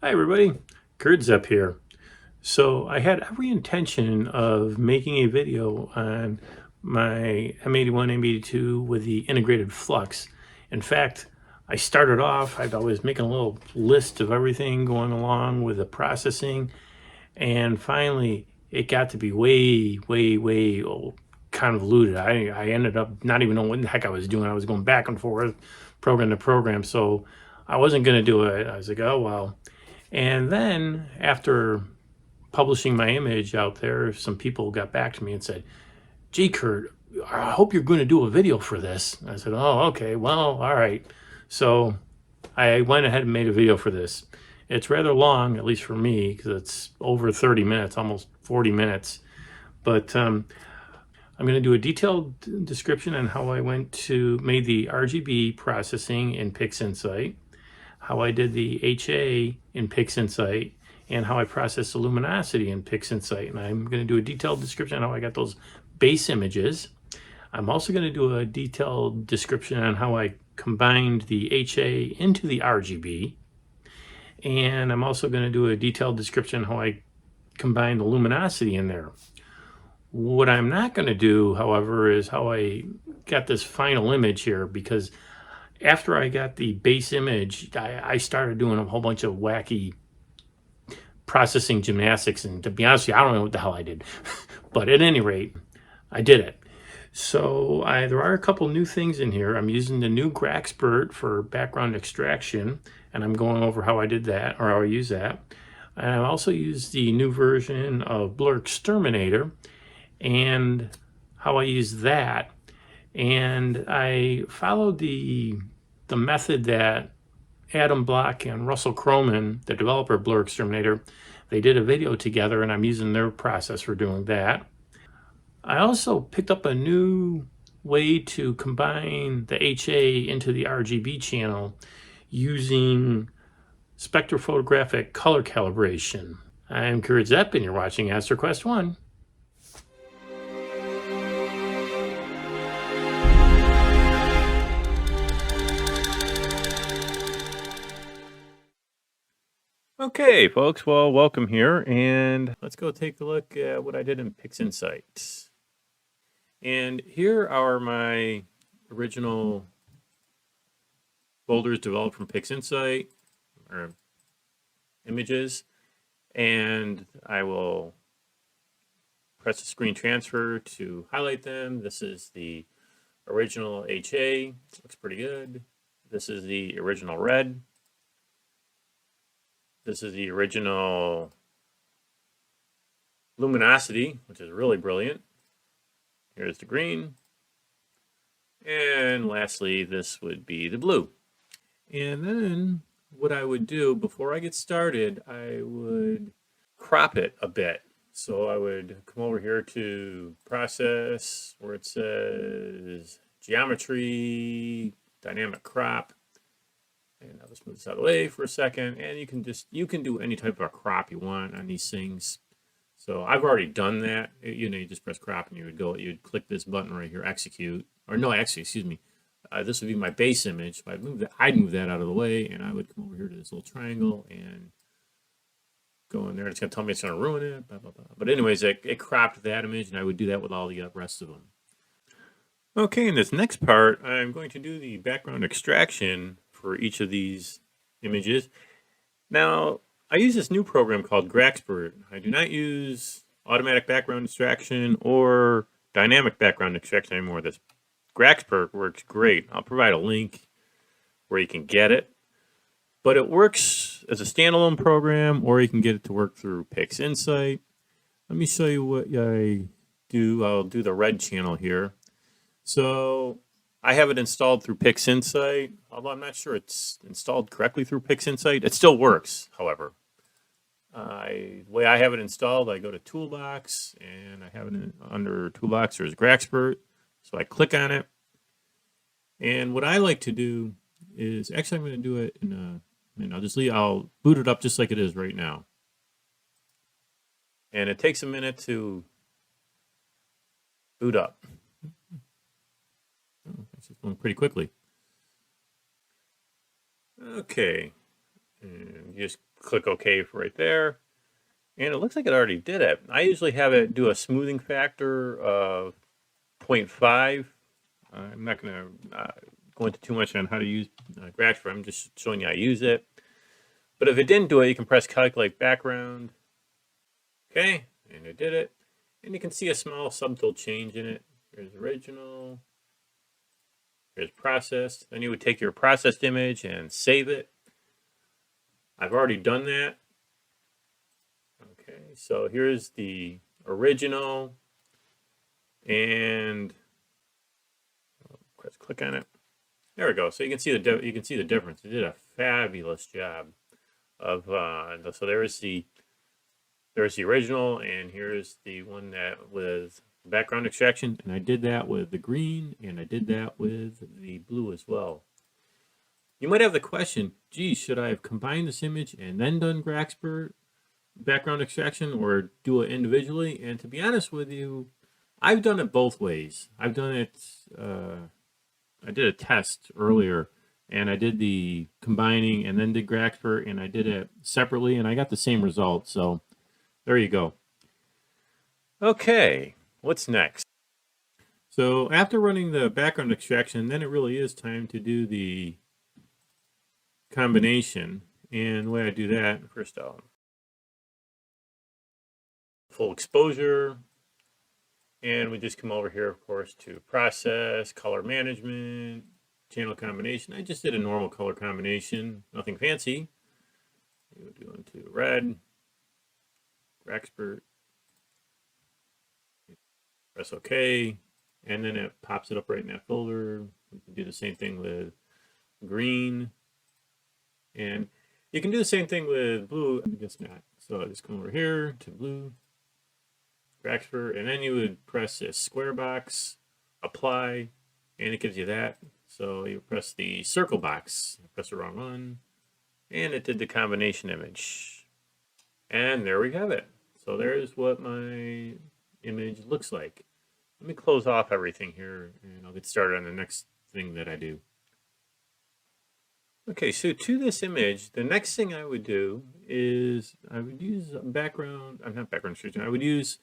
Hi everybody, Kurt's up here. So I had every intention of making a video on my M81 M82 with the integrated flux. In fact, I started off, I was making a little list of everything going along with the processing, and finally it got to be way convoluted. I ended up not even knowing what the heck I was doing. I was going back and forth, program to program, so I wasn't going to do it. I was like, oh well. And then after publishing my image out there, some people got back to me and said, gee, Kurt, I hope you're going to do a video for this. I said, oh, okay, well, all right. So I went ahead and made a video for this. It's rather long, at least for me, because it's over 30 minutes, almost 40 minutes. But I'm going to do a detailed description on how I made the RGB processing in PixInsight, how I did the HA in PixInsight, and how I processed the luminosity in PixInsight. And I'm going to do a detailed description on how I got those base images. I'm also going to do a detailed description on how I combined the HA into the RGB. And I'm also going to do a detailed description on how I combined the luminosity in there. What I'm not going to do, however, is how I got this final image here, because after I got the base image, I started doing a whole bunch of wacky processing gymnastics, and to be honest with you, I don't know what the hell I did. But at any rate, I did it. So there are a couple new things in here. I'm using the new GraXpert for background extraction, and I'm going over how I did that, or how I use that. And I also used the new version of BlurXTerminator and how I use that. And I followed the method that Adam Block and Russall Croman, the developer of BlurXTerminator, they did a video together, and I'm using their process for doing that. I also picked up a new way to combine the HA into the RGB channel using spectrophotographic color calibration. I'm Kurt Zepp, and you're watching AstroQuest 1. Okay, folks, well, welcome here, and let's go take a look at what I did in PixInsight. And here are my original folders developed from PixInsight, or images, and I will press the screen transfer to highlight them. This is the original HA, looks pretty good. This is the original red. This is the original luminosity, which is really brilliant. Here's the green. And lastly, this would be the blue. And then what I would do before I get started, I would crop it a bit. So I would come over here to process where it says geometry, dynamic crop. And I'll just move this out of the way for a second, and you can do any type of a crop you want on these things. So I've already done that. You just press crop, and you'd click this button right here, execute, or no, actually, excuse me. This would be my base image. So I'd move that out of the way, and I would come over here to this little triangle and go in there. It's gonna tell me it's gonna ruin it, blah blah blah. But anyways, it cropped that image, and I would do that with all the rest of them. Okay, in this next part, I'm going to do the background extraction for each of these images. Now, I use this new program called GraXpert. I do not use automatic background extraction or dynamic background extraction anymore. This GraXpert works great. I'll provide a link where you can get it. But it works as a standalone program, or you can get it to work through PixInsight. Let me show you what I do. I'll do the red channel here. So I have it installed through PixInsight, although I'm not sure it's installed correctly through PixInsight. It still works, however. The way I have it installed, I go to Toolbox, and I have it under Toolbox, there's GraXpert. So I click on it. And what I like to do is, actually I'm going to do it in a minute. I'll boot it up just like it is right now. And it takes a minute to boot up. It's going pretty quickly. Okay, and you just click OK for right there. And it looks like it already did it. I usually have it do a smoothing factor of 0.5. I'm not going to go into too much on how to use GraXpert. I'm just showing you how I use it. But if it didn't do it, you can press Calculate Background. Okay, and it did it. And you can see a small subtle change in it. Here's original. Here's processed. Then you would take your processed image and save it. I've already done that. Okay, so here's the original. And let's click on it. There we go. So you can see the difference. It did a fabulous job of so there's the original, and here's the one that with background extraction, and I did that with the green, and I did that with the blue as well. You might have the question, geez, should I have combined this image and then done GraXpert background extraction, or do it individually? And to be honest with you, I've done it both ways. I've done it, I did a test earlier, and I did the combining and then did GraXpert, and I did it separately, and I got the same result. So there you go. Okay, what's next? So after running the background extraction, then it really is time to do the combination. And the way I do that, first I'll full exposure. And we just come over here, of course, to process, color management, channel combination. I just did a normal color combination, nothing fancy. We would go into red, GraXpert, press OK, and then it pops it up right in that folder. We can do the same thing with green, and you can do the same thing with blue. I guess not. So I just come over here to blue, GraXpert, and then you would press this square box, apply, and it gives you that. So you press the circle box, press the wrong one, and it did the combination image. And there we have it. So there's what my image looks like. Let me close off everything here, and I'll get started on the next thing that I do. Okay, so to this image, the next thing I would do is I would use background, I'm not background extraction, I would use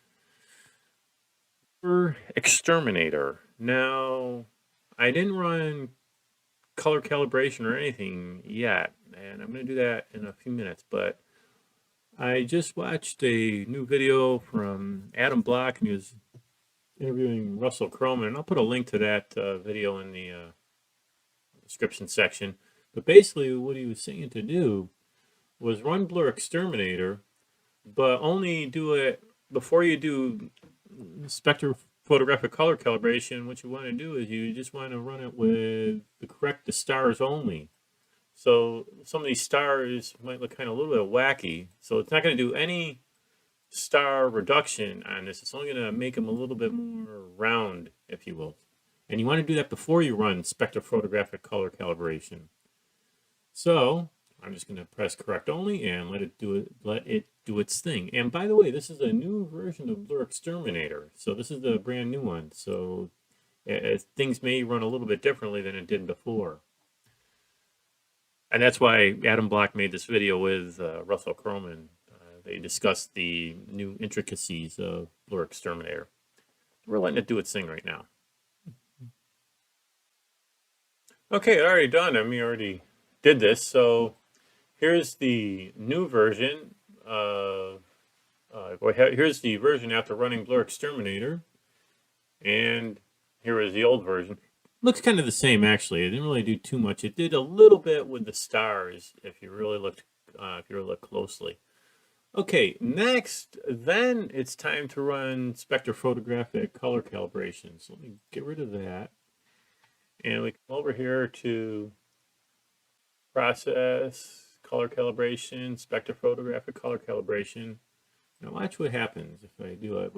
BlurXTerminator. Now, I didn't run color calibration or anything yet, and I'm going to do that in a few minutes, but I just watched a new video from Adam Block, and he was interviewing Russall Croman, and I'll put a link to that video in the description section. But basically what he was saying to do was run BlurXTerminator, but only do it before you do spectrophotographic color calibration. What you want to do is you just want to run it with the stars only. So some of these stars might look kind of a little bit wacky. So it's not going to do any star reduction on this. It's only going to make them a little bit more round, if you will. And you want to do that before you run spectrophotographic color calibration. So I'm just going to press correct only and let it do its thing. And by the way, this is a new version of BlurXTerminator. So this is the brand new one. So things may run a little bit differently than it did before. And that's why Adam Block made this video with Russall Croman. They discussed the new intricacies of BlurXTerminator. We're letting it do its thing right now. Okay, already done. I already did this. So here's the new version of, here's the version after running BlurXTerminator. And here is the old version. Looks kind of the same, actually. It didn't really do too much. It did a little bit with the stars, if you really looked, closely. Okay, next, then it's time to run spectrophotographic color calibration. So let me get rid of that. And we come over here to process, color calibration, spectrophotographic color calibration. Now watch what happens if I do it.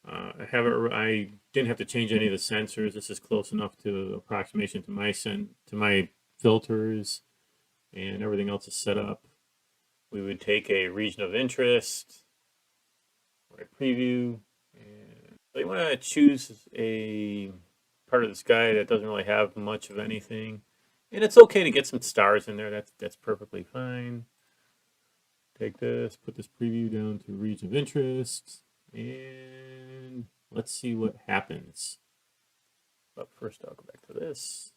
I didn't have to change any of the sensors. This is close enough to approximation to my filters, and everything else is set up. We would take a region of interest, or a preview, and so you want to choose a part of the sky that doesn't really have much of anything. And it's okay to get some stars in there. That's perfectly fine. take this, put this preview down to region of interest, and let's see what happens. But first I'll go back to this.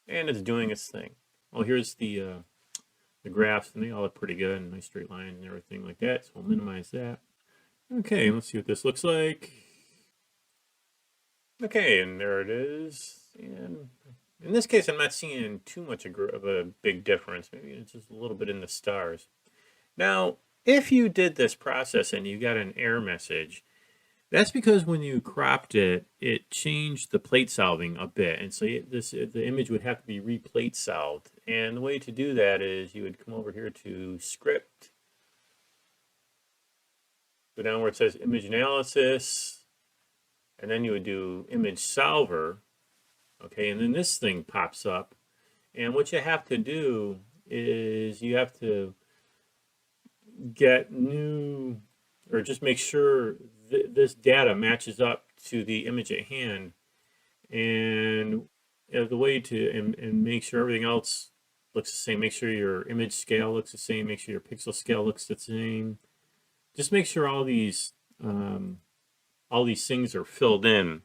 And it's doing its thing. Well, here's the graphs, and they all look pretty good, and nice straight line and everything like that, so we'll minimize that. Okay, let's see what this looks like. Okay, and there it is. And in this case, I'm not seeing too much of a big difference. Maybe it's just a little bit in the stars. Now, if you did this process and you got an error message, that's because when you cropped it, it changed the plate solving a bit. And so the image would have to be replate solved. And the way to do that is you would come over here to Script, go down where it says Image Analysis, and then you would do Image Solver. Okay, and then this thing pops up. And what you have to do is you have to get new, or just make sure this data matches up to the image at hand. And the way to, and make sure everything else looks the same, make sure your image scale looks the same, make sure your pixel scale looks the same. Just make sure all these things are filled in.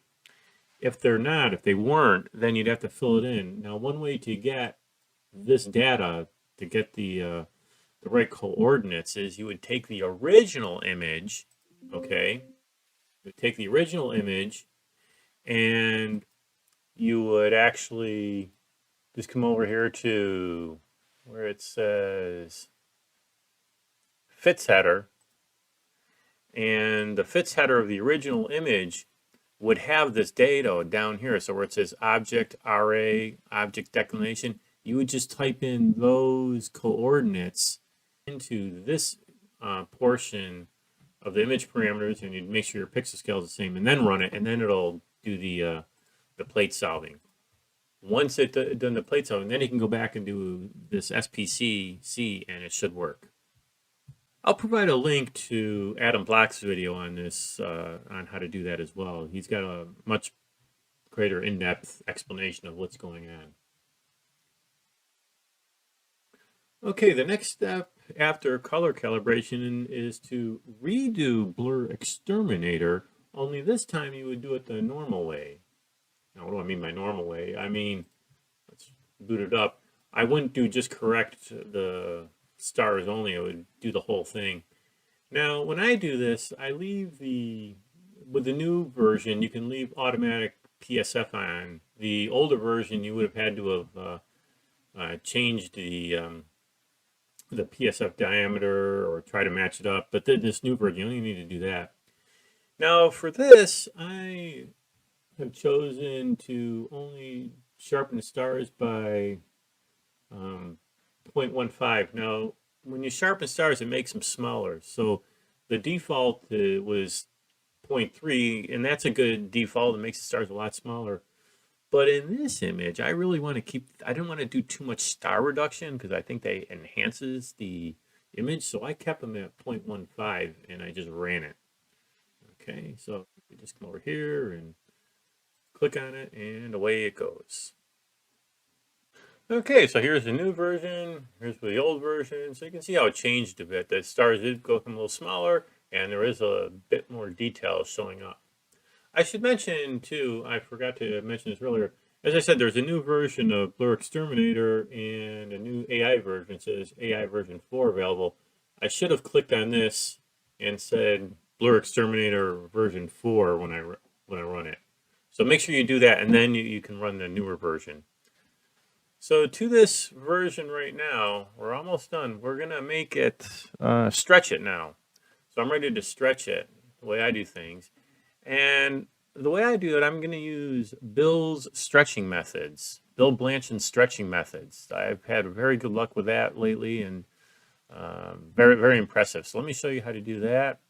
If they're not, if they weren't, then you'd have to fill it in. Now, one way to get this data, to get the right coordinates, is you would take the original image, okay? You would take the original image, and you would actually just come over here to where it says fits header, and the fits header of the original image would have this data down here. So where it says object array, object declination, you would just type in those coordinates into this portion of the image parameters, and you'd make sure your pixel scale is the same, and then run it, and then it'll do the plate solving. Once it's done the plate solving, then you can go back and do this SPCC, and it should work. I'll provide a link to Adam Block's video on this, on how to do that as well. He's got a much greater in-depth explanation of what's going on. Okay, the next step after color calibration is to redo BlurXTerminator, only this time you would do it the normal way. Now, what do I mean by normal way? I mean, let's boot it up. I wouldn't do just correct the stars only, I would do the whole thing. Now, when I do this, I leave with the new version, you can leave automatic PSF on. The older version, you would have had to have changed the PSF diameter or try to match it up, but this new version, you only need to do that. Now, for this, I have chosen to only sharpen the stars by 0.15. Now, when you sharpen stars, it makes them smaller. So the default was 0.3, and that's a good default. It makes the stars a lot smaller. But in this image, I really want to keep, I don't want to do too much star reduction because I think that enhances the image. So I kept them at 0.15, and I just ran it. Okay, so we just come over here and click on it, and away it goes. Okay, so here's the new version. Here's the old version. So you can see how it changed a bit. The stars did go a little smaller, and there is a bit more detail showing up. I should mention, too, I forgot to mention this earlier. As I said, there's a new version of BlurXTerminator and a new AI version. It says AI version 4 available. I should have clicked on this and said BlurXTerminator version 4 when I run it. So make sure you do that, and then you can run the newer version. So to this version right now, we're almost done. We're going to make it, stretch it now. So I'm ready to stretch it, the way I do things. And the way I do it, I'm going to use Bill's stretching methods, Bill Blanshan's stretching methods. I've had very good luck with that lately, and very, very impressive. So let me show you how to do that.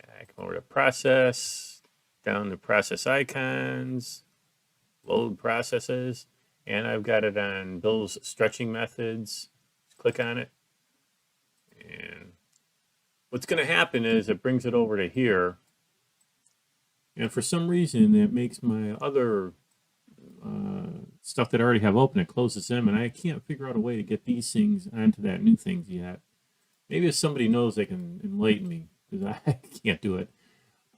I come over to Process, down to Process Icons, Load Processes. And I've got it on Bill's stretching methods. Just click on it. And what's going to happen is it brings it over to here. And for some reason, it makes my other stuff that I already have open, it closes them, and I can't figure out a way to get these things onto that new things yet. Maybe if somebody knows, they can enlighten me, because I can't do it.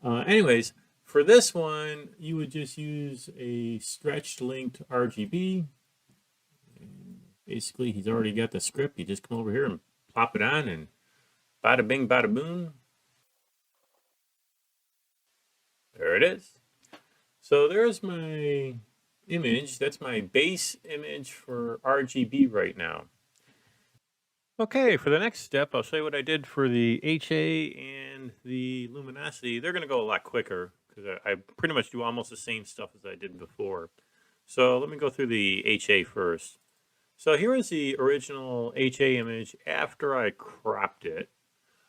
Anyways, for this one, you would just use a stretched linked RGB. And basically, he's already got the script. You just come over here and plop it on, and bada bing, bada boom. There it is. So there's my image. That's my base image for RGB right now. Okay, for the next step, I'll show you what I did for the HA and the luminosity. They're going to go a lot quicker because I pretty much do almost the same stuff as I did before. So let me go through the HA first. So here is the original HA image after I cropped it.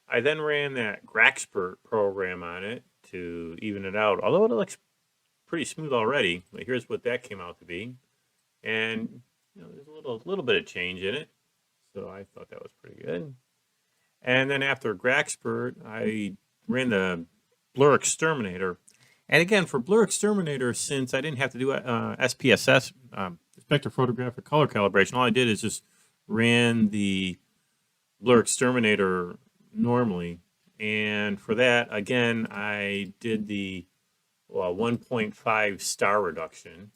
I then ran that GraXpert program on it to even it out, although it looks pretty smooth already. But here's what that came out to be. And you know, there's a little bit of change in it. So I thought that was pretty good. And then after GraXpert, I ran the BlurXTerminator. And again, for BlurXTerminator, since I didn't have to do SPSS, spectrophotographic color calibration, all I did is just ran the BlurXTerminator normally. And for that, again, I did the 1.5 star reduction,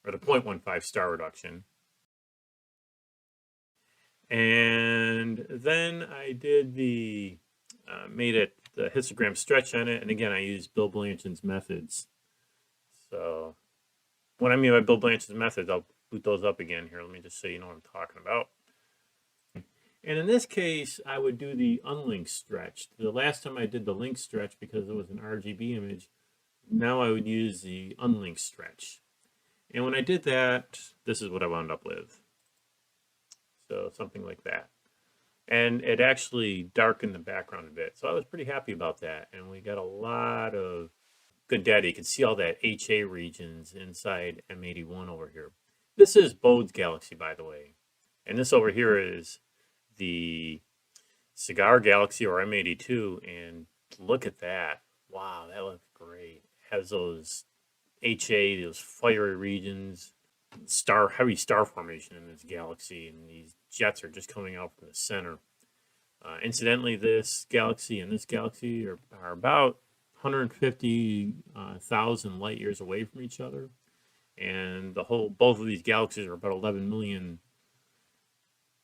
or the 0.15 star reduction. And then I did the, made it the histogram stretch on it. And again, I used Bill Blanshan's methods. So what I mean by Bill Blanshan's methods, I'll boot those up again here. Let me just so you know what I'm talking about. And in this case, I would do the unlinked stretch. The last time I did the link stretch, because it was an RGB image, now I would use the unlinked stretch. And when I did that, this is what I wound up with. So something like that. And it actually darkened the background a bit. So I was pretty happy about that. And we got a lot of good data. You can see all that HA regions inside M81 over here. This is Bode's galaxy, by the way. And this over here is the Cigar Galaxy, or M82. And look at that. Wow, that looks great. It has those HA, those fiery regions. Heavy star formation in this galaxy, and these jets are just coming out from the center. Incidentally, this galaxy and this galaxy are about 150,000 light years away from each other, and both of these galaxies are about 11 million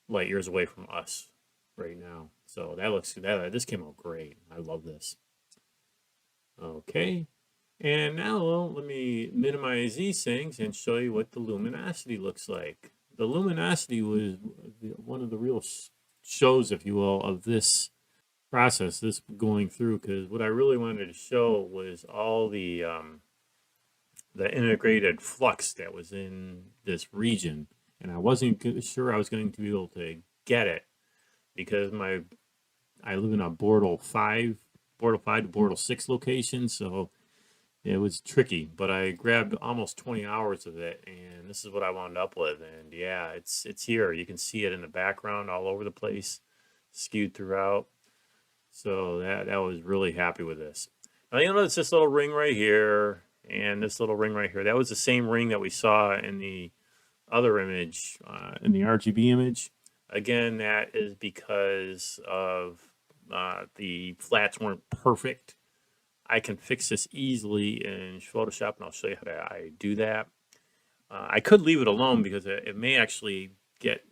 light years away from us right now. So this came out great. I love this. Okay. And now let me minimize these things and show you what the luminosity looks like. The luminosity was one of the real shows, if you will, of this process, this going through, because what I really wanted to show was all the integrated flux that was in this region. And I wasn't sure I was going to be able to get it because I live in a Bortle 5 to Bortle 6 location, so it was tricky, but I grabbed almost 20 hours of it, and this is what I wound up with. And yeah, it's here. You can see it in the background all over the place, skewed throughout. So that was really happy with this. Now you'll notice this little ring right here and this little ring right here. That was the same ring that we saw in the other image, in the RGB image. Again, that is because of the flats weren't perfect. I can fix this easily in Photoshop, and I'll show you how I do that. I could leave it alone because it may actually get,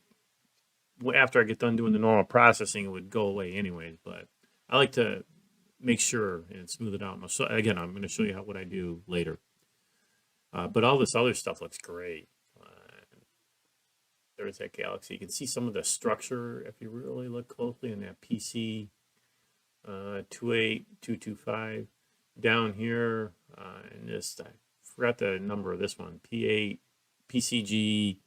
after I get done doing the normal processing, it would go away anyways. But I like to make sure and smooth it out. And again, I'm going to show you what I do later. But all this other stuff looks great. There's that galaxy. You can see some of the structure if you really look closely in that PC 28225. Down here, and this, I forgot the number of this one, P8, PCG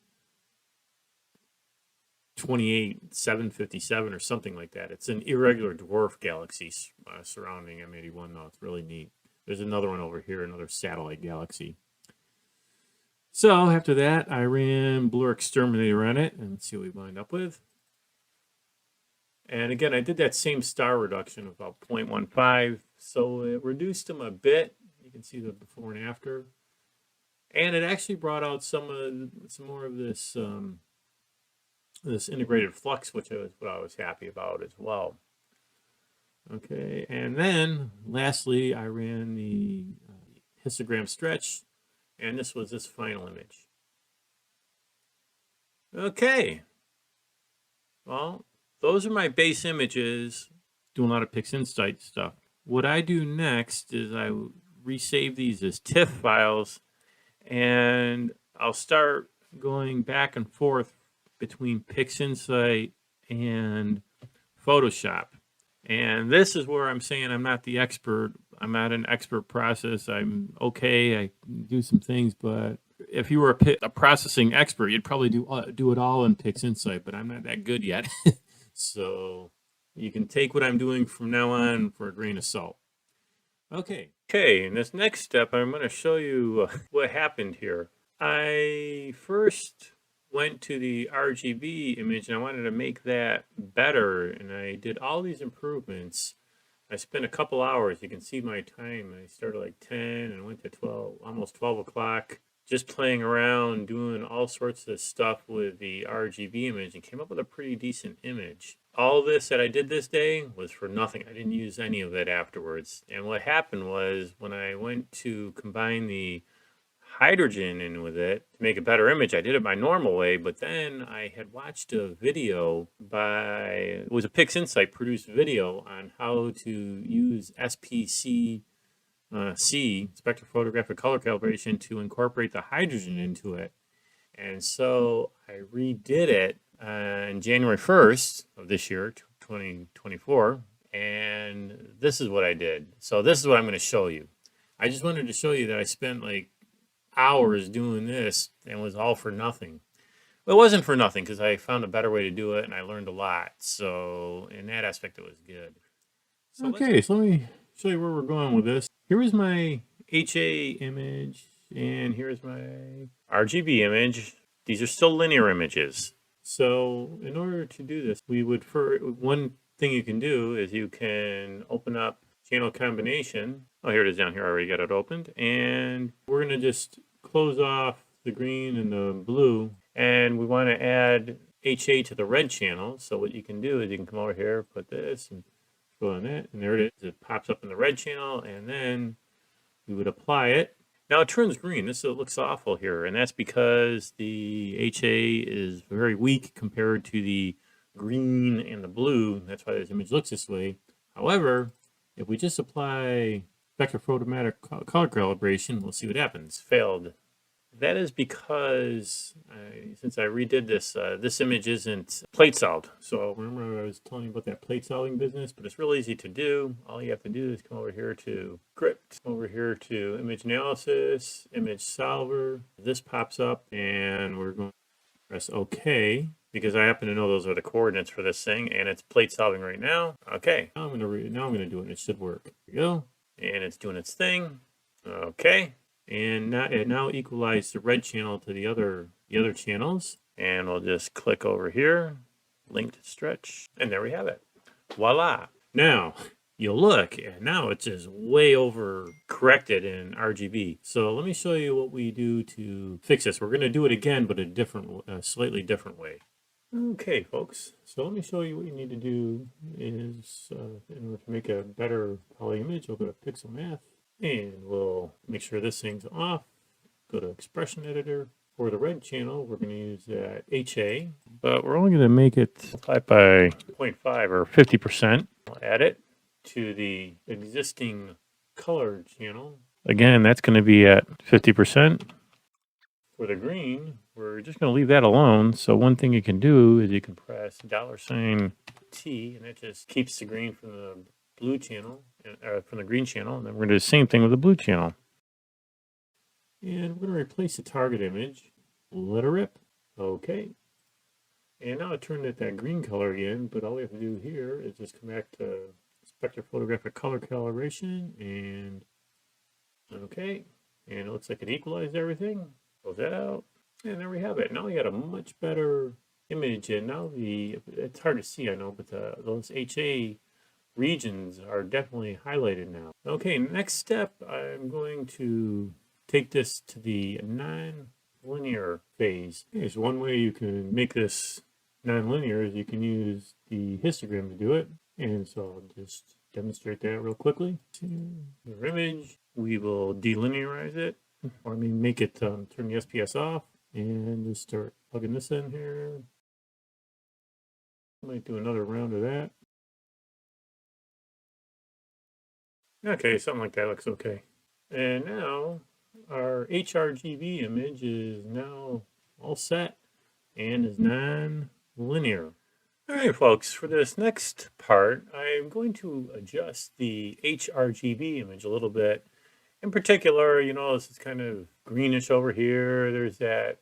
28757 or something like that. It's an irregular dwarf galaxy surrounding M81, though. It's really neat. There's another one over here, another satellite galaxy. So after that, I ran BlurXTerminator on it, and let's see what we wind up with. And again, I did that same star reduction of about 0.15, so it reduced them a bit. You can see the before and after. And it actually brought out some more of this this integrated flux, which is what I was happy about as well. Okay, and then lastly, I ran the Histogram Stretch, and this was this final image. Okay, well, those are my base images. Doing a lot of PixInsight stuff. What I do next is I resave these as TIFF files, and I'll start going back and forth between PixInsight and Photoshop. And this is where I'm saying I'm not the expert. I'm not an expert process. I'm okay. I do some things, but if you were a processing expert, you'd probably do it all in PixInsight, but I'm not that good yet. So you can take what I'm doing from now on for a grain of salt. Okay, in this next step, I'm going to show you what happened here. I first went to the RGB image and I wanted to make that better, and I did all these improvements. I spent a couple hours. You can see my time. I started like 10 and went to 12, almost 12 o'clock, just playing around, doing all sorts of stuff with the RGB image, and came up with a pretty decent image. All this that I did this day was for nothing. I didn't use any of it afterwards. And what happened was when I went to combine the hydrogen in with it to make a better image, I did it my normal way, but then I had watched a video it was a PixInsight produced video on how to use SPCC, spectrophotographic color calibration, to incorporate the hydrogen into it. And so I redid it on January 1st of this year, 2024, and this is what I did. So this is what I'm going to show you. I just wanted to show you that I spent like hours doing this and was all for nothing. Well, it wasn't for nothing because I found a better way to do it and I learned a lot. So in that aspect, it was good. So okay, so let me show you where we're going with this. Here is my HA image and here's my RGB image. These are still linear images. So in order to do this, one thing you can do is you can open up channel combination. Oh, here it is down here. I already got it opened. And we're going to just close off the green and the blue. And we want to add HA to the red channel. So what you can do is you can come over here, put this, and go on that. And there it is. It pops up in the red channel. And then we would apply it. Now it turns green. This looks awful here. And that's because the HA is very weak compared to the green and the blue. That's why this image looks this way. However, if we just apply spectrophotometric color calibration, we'll see what happens. Failed. That is because since I redid this, this image isn't plate solved. So remember I was telling you about that plate solving business, but it's real easy to do. All you have to do is come over here to Script, over here to Image Analysis, Image Solver. This pops up and we're going to press OK, because I happen to know those are the coordinates for this thing, and it's plate solving right now. Okay, now I'm gonna do it, and it should work. Here we go, and it's doing its thing. Okay, and now it equalized the red channel to the other channels, and we'll just click over here, linked stretch, and there we have it. Voila! Now you'll look, and now it's just way over corrected in RGB. So let me show you what we do to fix this. We're going to do it again, but a slightly different way. Okay, folks. So let me show you what you need to do is, in order to make a better poly image, we'll go to PixelMath, and we'll make sure this thing's off. Go to Expression Editor. For the red channel, we're going to use HA, but we're only going to make it by 0.5 or 50%. I'll add it to the existing color channel. Again, that's going to be at 50%. For the green, we're just going to leave that alone. So one thing you can do is you can press $T, and it just keeps the green from the blue channel, from the green channel. And then we're going to do the same thing with the blue channel. And we're going to replace the target image. Let her rip. Okay. And now I turned it that green color again, but all we have to do here is just come back to spectrophotographic color calibration, and okay. And it looks like it equalized everything. Close that out. And there we have it. Now we got a much better image, and now it's hard to see, I know, but those HA regions are definitely highlighted now. Okay, next step, I'm going to take this to the non-linear phase. There's one way you can make this non-linear is you can use the histogram to do it. And so I'll just demonstrate that real quickly. Your image, we will delinearize it, or I mean make it turn the SPS off, and just start plugging this in here. Might do another round of that. Okay, something like that looks okay. And now our HaRGB image is now all set and is non-linear. All right, folks, for this next part, I'm going to adjust the HaRGB image a little bit. In particular, you know, this is kind of greenish over here. There's that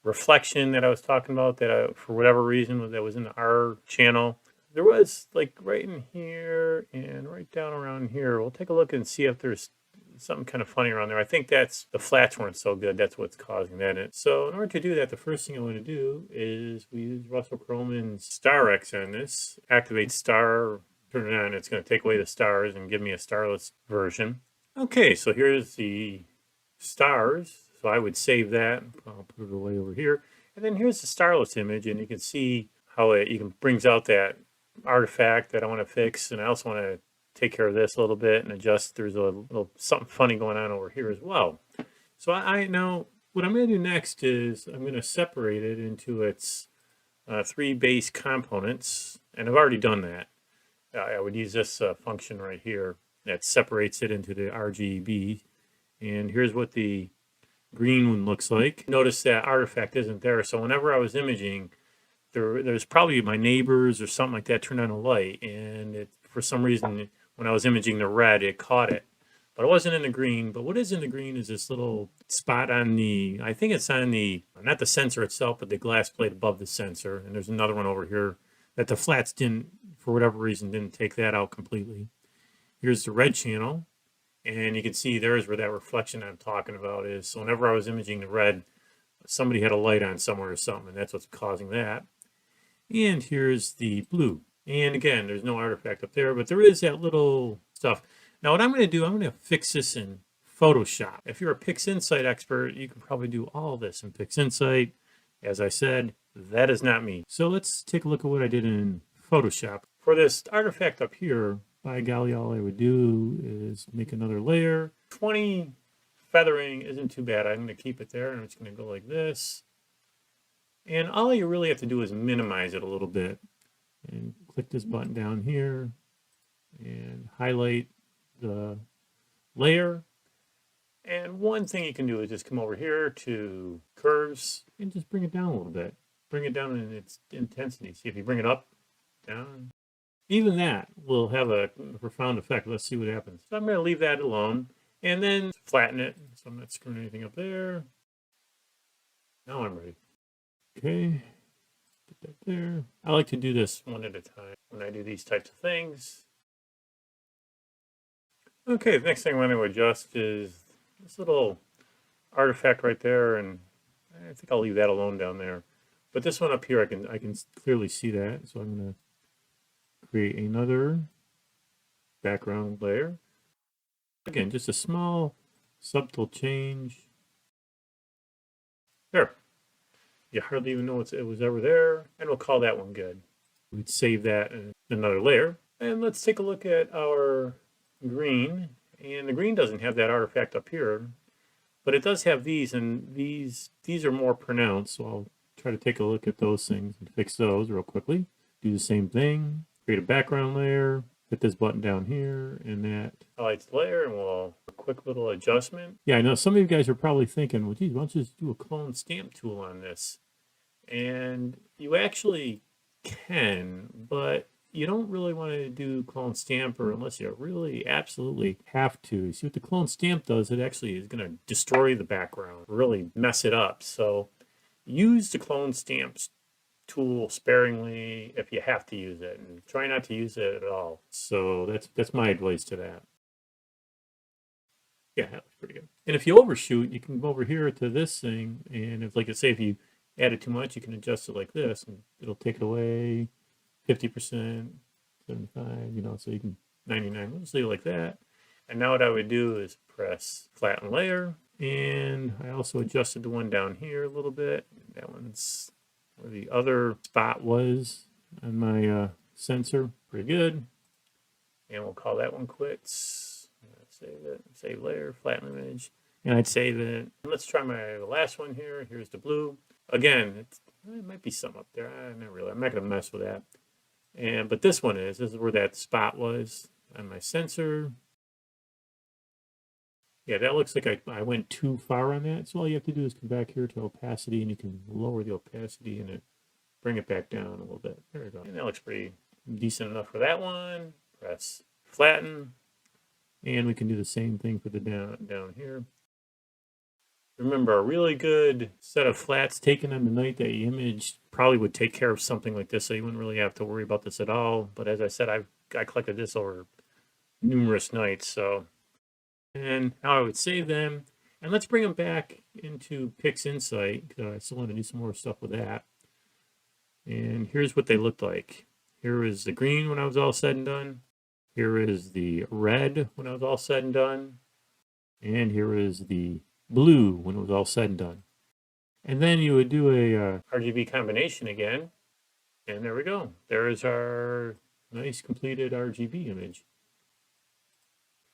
reflection that I was talking about that for whatever reason that was in the R channel. There was like right in here and right down around here. We'll take a look and see if there's something kind of funny around there. I think that's the flats weren't so good. That's what's causing that. So in order to do that, the first thing I want to do is we use Russell Croman's StarX on this. Activate star, turn it on. It's going to take away the stars and give me a starless version. Okay, so here's the stars. So I would save that. I'll put it away over here. And then here's the starless image, and you can see how it brings out that artifact that I want to fix, and I also want to take care of this a little bit and adjust. There's a little something funny going on over here as well. So I now what I'm going to do next is I'm going to separate it into its 3 base components, and I've already done that. I would use this function right here that separates it into the RGB, and here's what the green one looks like. Notice that artifact isn't there, so whenever I was imaging, there's probably my neighbors or something like that turned on a light, and for some reason when I was imaging the red, it caught it, but it wasn't in the green. But what is in the green is this little spot on the, I think it's on the, not the sensor itself, but the glass plate above the sensor. And there's another one over here that the flats didn't, for whatever reason, didn't take that out completely. Here's the red channel, and you can see there's where that reflection I'm talking about is. So whenever I was imaging the red, somebody had a light on somewhere or something, and that's what's causing that. And here's the blue. And again, there's no artifact up there, but there is that little stuff. Now what I'm going to do, I'm going to fix this in Photoshop. If you're a PixInsight expert, you can probably do all this in PixInsight. As I said, that is not me. So let's take a look at what I did in Photoshop. For this artifact up here, by golly, all I would do is make another layer. 20 feathering isn't too bad. I'm going to keep it there, and it's going to go like this. And all you really have to do is minimize it a little bit. And click this button down here and highlight the layer. And one thing you can do is just come over here to curves and just bring it down a little bit. Bring it down in its intensity. See if you bring it up, down. Even that will have a profound effect. Let's see what happens. So I'm going to leave that alone and then flatten it. So I'm not screwing anything up there. Now I'm ready. Okay, put that there. I like to do this one at a time when I do these types of things. Okay, the next thing I want to adjust is this little artifact right there, and I think I'll leave that alone down there. But this one up here, I can clearly see that, so I'm going to create another background layer. Again, just a small subtle change. There. You hardly even know it was ever there, and we'll call that one good. We'd save that in another layer. And let's take a look at our green. And the green doesn't have that artifact up here, but it does have these, and these are more pronounced. So I'll try to take a look at those things and fix those real quickly. Do the same thing, create a background layer, hit this button down here, and that highlights the layer, and we'll a quick little adjustment. Yeah, I know some of you guys are probably thinking, well, geez, why don't you just do a clone stamp tool on this? And you actually can, but you don't really want to do clone stamper unless you really absolutely have to. See what the clone stamp does, it actually is going to destroy the background, really mess it up. So use the clone stamps tool sparingly if you have to use it, and try not to use it at all. So that's my advice to that. Yeah, that looks pretty good. And if you overshoot, you can go over here to this thing, and if, like I say, if you add it too much, you can adjust it like this, and it'll take it away 50%, 75, you know, so you can 99. We'll just leave it like that. And now what I would do is press flatten layer, And I also adjusted the one down here a little bit. That one's where the other spot was on my sensor. Pretty good. And we'll call that one quits. Save it, save layer, flatten image. And I'd save it. Let's try my last one here. Here's the blue. Again, it might be some up there. Not really. I'm not going to mess with that. But this one is. This is where that spot was on my sensor. Yeah, that looks like I went too far on that. So all you have to do is come back here to opacity, and you can lower the opacity and bring it back down a little bit. There we go. And that looks pretty decent enough for that one. Press flatten. And we can do the same thing for the down here. Remember, a really good set of flats taken on the night that you imaged probably would take care of something like this, so you wouldn't really have to worry about this at all. But as I said, I collected this over numerous nights. So, and now I would save them. And let's bring them back into PixInsight, because I still want to do some more stuff with that. And here's what they looked like. Here is the green when I was all said and done. Here is the red when I was all said and done. And here is the blue when it was all said and done. And then you would do a RGB combination again. And there we go. There is our nice completed RGB image.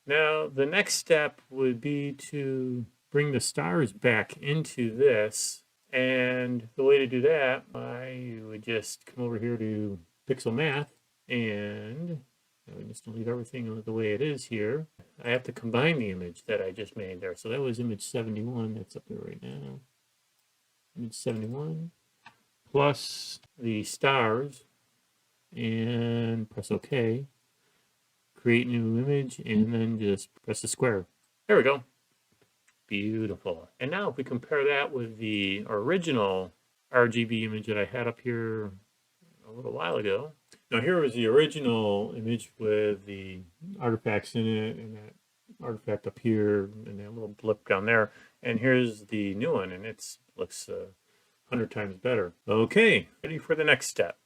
Now, the next step would be to bring the stars back into this. And the way to do that, I would just come over here to PixelMath, and I would just leave everything the way it is here. I have to combine the image that I just made there. So that was image 71. That's up there right now. Image 71 plus the stars, and press OK. Create new image, and then just press the square. There we go. Beautiful. And now if we compare that with the original RGB image that I had up here a little while ago. Now here was the original image with the artifacts in it, and that artifact up here, and that little blip down there. And here's the new one, and it looks 100 times better. Okay, ready for the next step.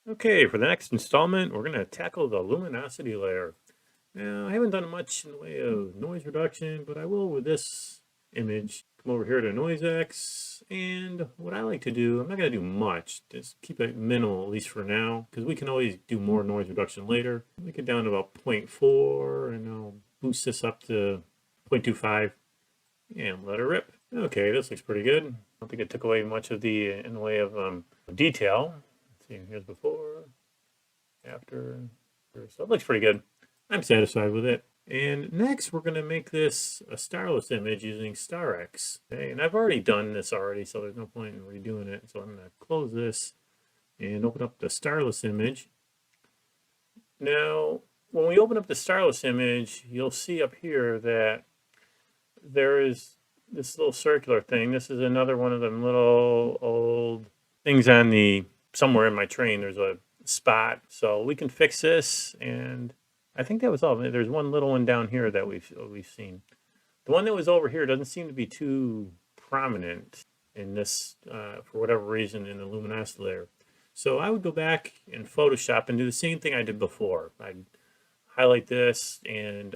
Okay, for the next installment, we're going to tackle the luminosity layer. Now, I haven't done much in the way of noise reduction, but I will with this image. Come over here to NoiseX, and what I like to do, I'm not going to do much, just keep it minimal, at least for now, because we can always do more noise reduction later. Make it down to about 0.4, and I'll boost this up to 0.25, and let her rip. Okay, this looks pretty good. I don't think it took away much of in the way of detail. Let's see, here's before, after, so it looks pretty good. I'm satisfied with it. And next, we're going to make this a Starless image using StarX. Okay, and I've already done this already, so there's no point in redoing it. So I'm going to close this and open up the Starless image. Now, when we open up the Starless image, you'll see up here that there is this little circular thing. This is another one of them little old things on somewhere in my train. There's a spot. So we can fix this, and I think that was all. There's one little one down here that we've seen. The one that was over here doesn't seem to be too prominent in this, for whatever reason, in the luminosity layer. So I would go back in Photoshop and do the same thing I did before. I'd highlight this and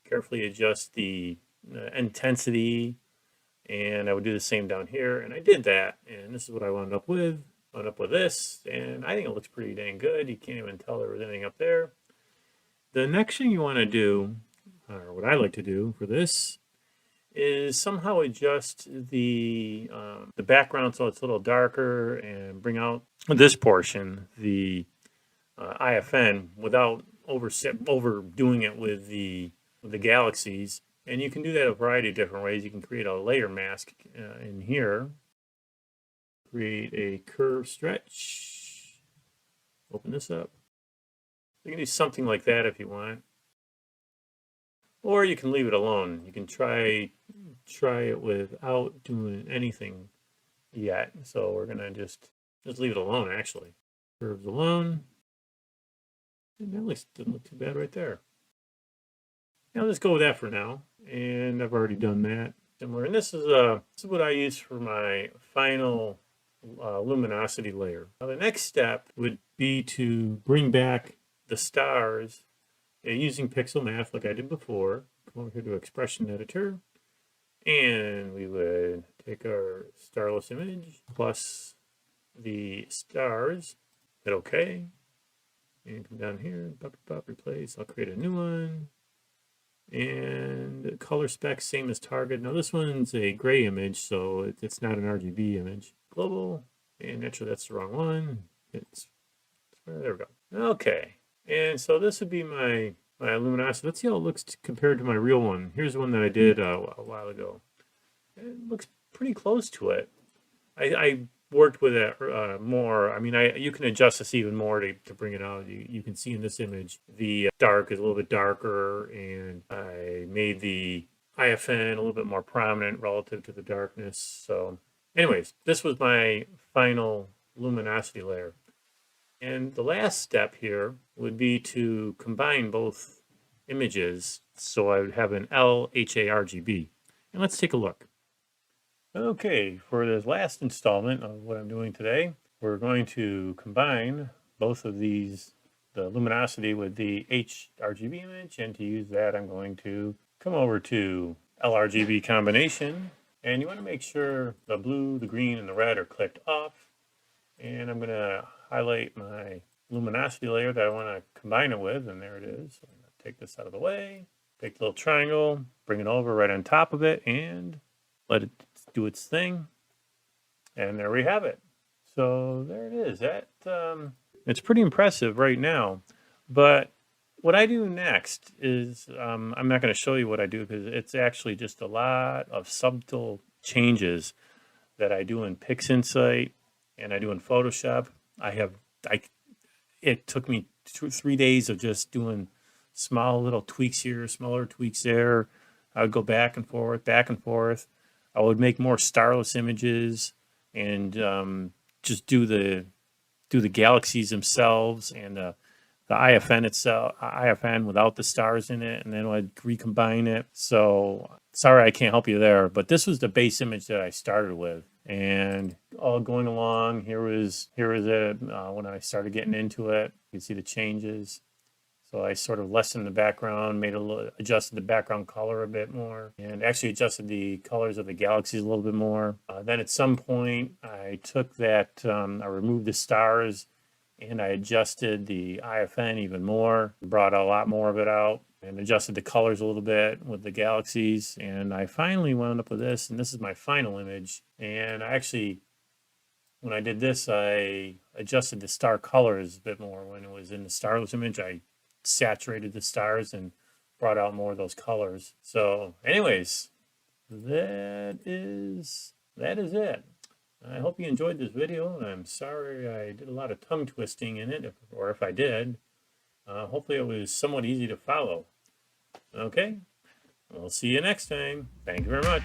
carefully adjust the intensity, and I would do the same down here. And I did that, and this is what I wound up with. Wound up with this, and I think it looks pretty dang good. You can't even tell there was anything up there. The next thing you want to do, or what I like to do for this, is somehow adjust the background so it's a little darker, and bring out this portion, the IFN, without overdoing it with the galaxies. And you can do that a variety of different ways. You can create a layer mask in here. Create a curve stretch. Open this up. You can do something like that if you want. Or you can leave it alone. You can try it without doing anything yet. So we're going to just leave it alone, actually. Curves alone. And that doesn't look too bad right there. Now let's go with that for now. And I've already done that. Similar. And this is what I use for my final luminosity layer. Now the next step would be to bring back the stars using PixelMath like I did before. come over here to Expression Editor, and we would take our Starless image plus the stars, hit OK, and come down here, replace. I'll create a new one. And color specs, same as target. Now this one's a gray image, so it's not an RGB image. Global, and actually that's the wrong one. There we go. Okay, and so this would be my luminosity. Let's see how it looks compared to my real one. Here's one that I did a while ago. It looks pretty close to it. I worked with it more. I mean, you can adjust this even more to bring it out. You can see in this image the dark is a little bit darker, and I made the IFN a little bit more prominent relative to the darkness. So anyways, this was my final luminosity layer. And the last step here would be to combine both images, so I would have an LHaRGB. And let's take a look. Okay, for this last installment of what I'm doing today, we're going to combine both of these, the luminosity with the HaRGB image, and to use that I'm going to come over to LRGB Combination, and you want to make sure the blue, the green, and the red are clicked off, and I'm going to highlight my luminosity layer that I want to combine it with, and there it is. So I'm going to take this out of the way, take the little triangle, bring it over right on top of it, and let it do its thing, and there we have it. So there it is. That it's pretty impressive right now, but what I do next is I'm not going to show you what I do because it's actually just a lot of subtle changes that I do in PixInsight and I do in Photoshop. It took me 3 days of just doing small little tweaks here, smaller tweaks there. I would go back and forth, back and forth. I would make more starless images and just do the galaxies themselves and the IFN itself, IFN without the stars in it, and then I'd recombine it. So sorry I can't help you there, but this was the base image that I started with, and all going along. Here is it when I started getting into it. You can see the changes. So I sort of lessened the background, adjusted the background color a bit more, and actually adjusted the colors of the galaxies a little bit more. Then at some point, I took that, I removed the stars, and I adjusted the IFN even more, brought a lot more of it out, and adjusted the colors a little bit with the galaxies. And I finally wound up with this, and this is my final image. And I actually, when I did this, I adjusted the star colors a bit more. When it was in the starless image, I saturated the stars and brought out more of those colors. So anyways, that is it. I hope you enjoyed this video, and I'm sorry I did a lot of tongue twisting in it, or if I did. Hopefully it was somewhat easy to follow. Okay, we'll see you next time. Thank you very much.